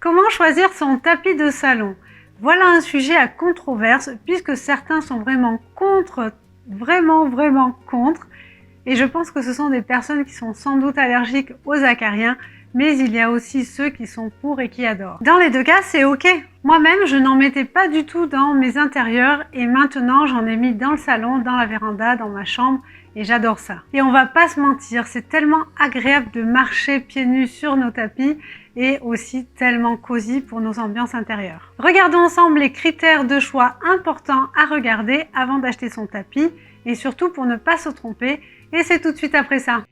Comment choisir son tapis de salon? Voilà un sujet à controverse puisque certains sont vraiment contre, vraiment contre. Et je pense que ce sont des personnes qui sont sans doute allergiques aux acariens, mais il y a aussi ceux qui sont pour et qui adorent. Dans les deux cas, c'est ok. Moi-même, je n'en mettais pas du tout dans mes intérieurs et maintenant j'en ai mis dans le salon, dans la véranda, dans ma chambre et j'adore ça. Et on va pas se mentir, c'est tellement agréable de marcher pieds nus sur nos tapis et aussi tellement cosy pour nos ambiances intérieures. Regardons ensemble les critères de choix importants à regarder avant d'acheter son tapis et surtout pour ne pas se tromper. Et c'est tout de suite après ça.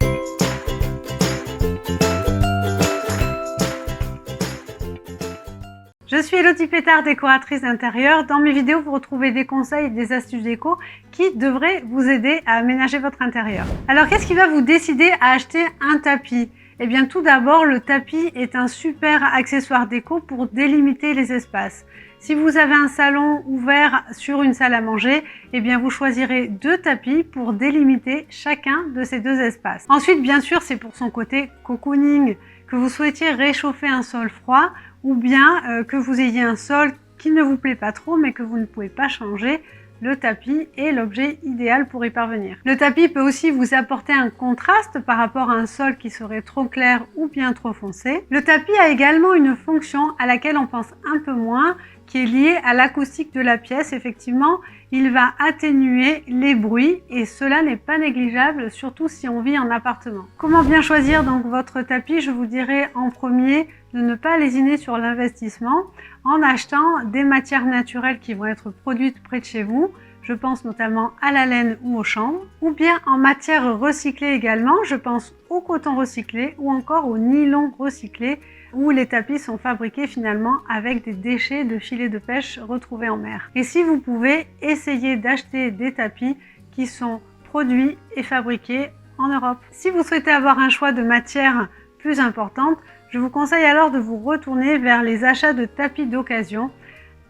Je suis Elodie Pétard, décoratrice d'intérieur. Dans mes vidéos, vous retrouvez des conseils et des astuces déco qui devraient vous aider à aménager votre intérieur. Alors, qu'est-ce qui va vous décider à acheter un tapis? Eh bien, tout d'abord, le tapis est un super accessoire déco pour délimiter les espaces. Si vous avez un salon ouvert sur une salle à manger, eh bien vous choisirez 2 tapis pour délimiter chacun de ces 2 espaces. Ensuite, bien sûr, c'est pour son côté cocooning, que vous souhaitiez réchauffer un sol froid ou bien que vous ayez un sol qui ne vous plaît pas trop mais que vous ne pouvez pas changer. Le tapis est l'objet idéal pour y parvenir. Le tapis peut aussi vous apporter un contraste par rapport à un sol qui serait trop clair ou bien trop foncé. Le tapis a également une fonction à laquelle on pense un peu moins, qui est liée à l'acoustique de la pièce. Effectivement, il va atténuer les bruits et cela n'est pas négligeable, surtout si on vit en appartement. Comment bien choisir donc votre tapis? Je vous dirais en premier de ne pas lésiner sur l'investissement en achetant des matières naturelles qui vont être produites près de chez vous. Je pense notamment à la laine ou au chanvre, ou bien en matière recyclée également, je pense au coton recyclé ou encore au nylon recyclé, où les tapis sont fabriqués finalement avec des déchets de filets de pêche retrouvés en mer. Et si vous pouvez, essayer d'acheter des tapis qui sont produits et fabriqués en Europe. Si vous souhaitez avoir un choix de matière plus importante, je vous conseille alors de vous retourner vers les achats de tapis d'occasion.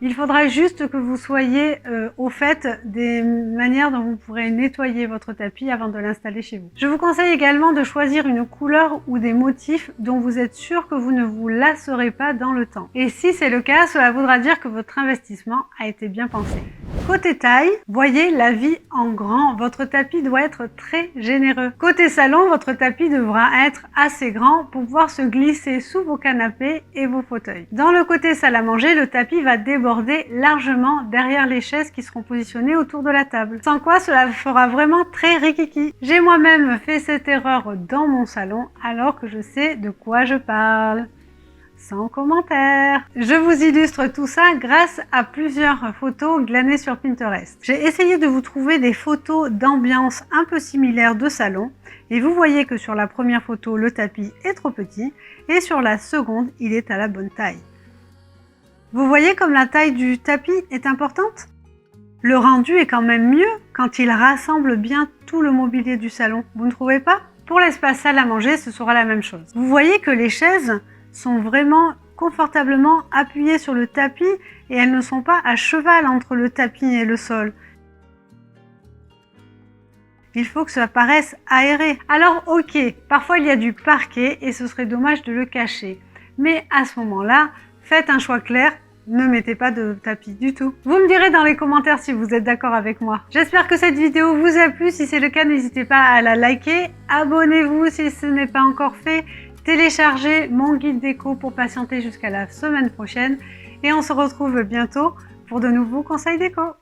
Il faudra juste que vous soyez au fait des manières dont vous pourrez nettoyer votre tapis avant de l'installer chez vous. Je vous conseille également de choisir une couleur ou des motifs dont vous êtes sûr que vous ne vous lasserez pas dans le temps. Et si c'est le cas, cela voudra dire que votre investissement a été bien pensé. Côté taille, voyez la vie en grand. Votre tapis doit être très généreux. Côté salon, votre tapis devra être assez grand pour pouvoir se glisser sous vos canapés et vos fauteuils. Dans le côté salle à manger, le tapis va déborder largement derrière les chaises qui seront positionnées autour de la table. Sans quoi, cela fera vraiment très rikiki. J'ai moi-même fait cette erreur dans mon salon alors que je sais de quoi je parle. Sans commentaire. Je vous illustre tout ça grâce à plusieurs photos glanées sur Pinterest. J'ai essayé de vous trouver des photos d'ambiance un peu similaires de salon et vous voyez que sur la première photo, le tapis est trop petit et sur la seconde, il est à la bonne taille. Vous voyez comme la taille du tapis est importante? Le rendu est quand même mieux quand il rassemble bien tout le mobilier du salon, vous ne trouvez pas? Pour l'espace salle à manger, ce sera la même chose. Vous voyez que les chaises sont vraiment confortablement appuyées sur le tapis et elles ne sont pas à cheval entre le tapis et le sol. Il faut que ça paraisse aéré. Alors ok, parfois il y a du parquet et ce serait dommage de le cacher. Mais à ce moment-là, faites un choix clair, ne mettez pas de tapis du tout. Vous me direz dans les commentaires si vous êtes d'accord avec moi. J'espère que cette vidéo vous a plu. Si c'est le cas, n'hésitez pas à la liker. Abonnez-vous si ce n'est pas encore fait. Téléchargez mon guide déco pour patienter jusqu'à la semaine prochaine. Et on se retrouve bientôt pour de nouveaux conseils déco.